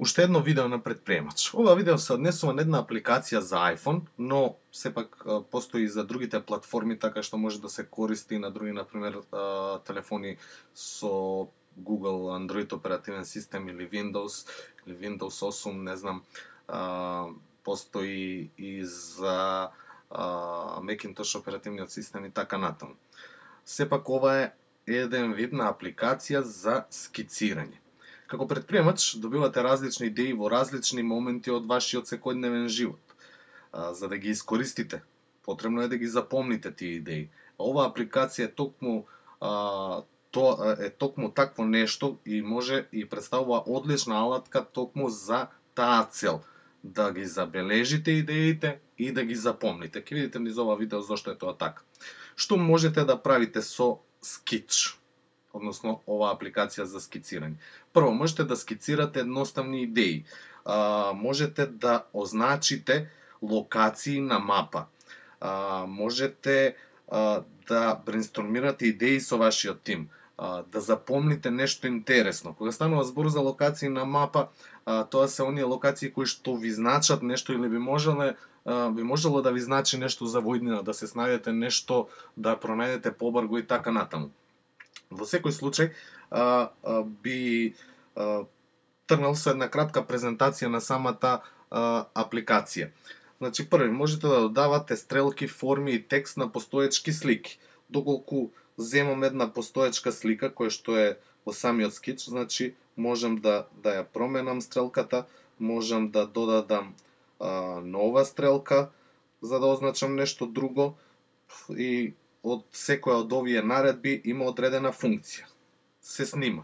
Уште едно видео на предприемач. Ова видео се однесува на една апликација за iPhone, но сепак постои и за другите платформи, така што може да се користи на други, например, телефони со Google Android оперативен систем или Windows 8, не знам. Постои и за Macintosh оперативниот систем и така натаму. Сепак ова е еден вид на апликација за скицирање. Како предприемач добивате различни идеи во различни моменти од вашиот секојдневен живот. За да ги искористите, потребно е да ги запомните тие идеи. Оваа апликација е токму такво нешто и може и представува одлична алатка токму за таа цел. Да ги забележите идеите и да ги запомните. Ќе видите низ ова видео зошто е тоа така. Што можете да правите со Sketch? Односно оваа апликација за скицирање. Прво, можете да скицирате едноставни идеи. Можете да означите локации на мапа. Можете да брейнстормирате идеи со вашиот тим. Да запомните нешто интересно. Кога станува збор за локации на мапа, тоа се оние локации кои што ви значат нешто или би можело да ви значи нешто за воиднина, да се снајдете нешто, да пронајдете побрзо и така натаму. Во секој случај, би тргнал со една кратка презентација на самата апликација. Значи, први, можете да додавате стрелки, форми и текст на постоечки слики. Доколку земам една постоечка слика, која што е во самиот Sketch, значи, можам да ја променам стрелката, можам да додадам нова стрелка, за да означам нешто друго, и од секоја од овие наредби има одредена функција. Се снима.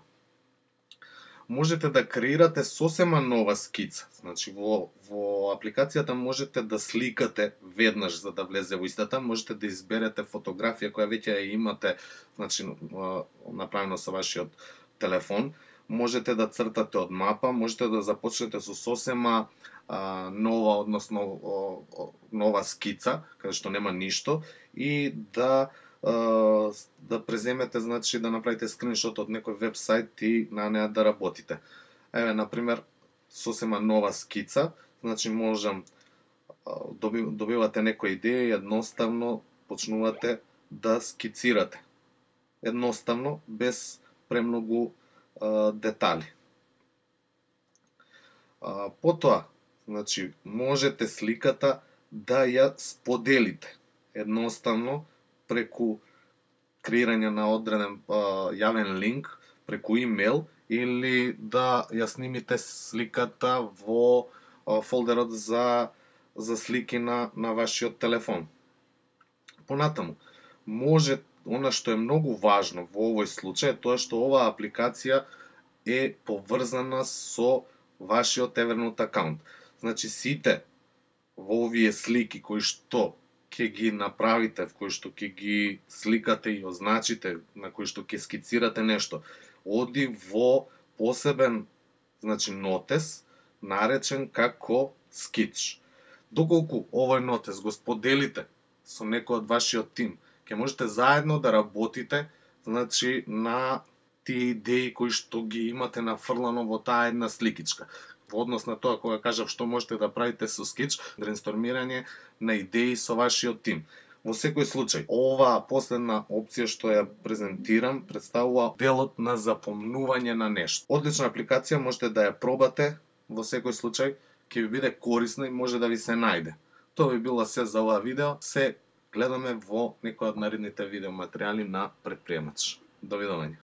Можете да креирате сосема нова скица. Значи, во апликацијата можете да сликате веднаш за да влезе во истата, можете да изберете фотографија која веќе ја имате, значи, направено со вашиот телефон, можете да цртате од мапа, можете да започнете со сосема нова, односно нова скица, каде што нема ништо, и да преземете, значи да направите скриншот од некој вебсайт и на неа да работите. Еве, например, сосема нова скица, значи можам, добивате некоја идеја и едноставно почнувате да скицирате. Едноставно, без премногу детали. Потоа, значи, можете сликата да ја споделите. Едноставно, преку креирање на одреден јавен линк, преку имейл, или да ја снимите сликата во фолдерот за слики на вашиот телефон. Понатаму, она што е многу важно во овој случај е тоа што оваа апликација е поврзана со вашиот Evernote акаунт. Значи, сите во овие слики кои што ќе ги направите, кои што ќе ги сликате и означите, на кои што ќе скицирате нешто, оди во посебен, значи, нотес, наречен како Sketch. Доколку овој нотес го споделите со некој од вашиот тим, ќе можете заедно да работите, значи, на тие идеи кои што ги имате нафрлано во таа една сликичка. Во однос на тоа кога кажав што можете да правите со Sketch, брейнстормирање на идеи со вашиот тим. Во секој случај, оваа последна опција што ја презентирам представува делот на запомнување на нешто. Одлична апликација, можете да ја пробате, во секој случај ќе ви биде корисна и може да ви се најде. Тоа би било се за ова видео. Се гледаме во некој од наредните видеоматеријали на предприемач. Довидување.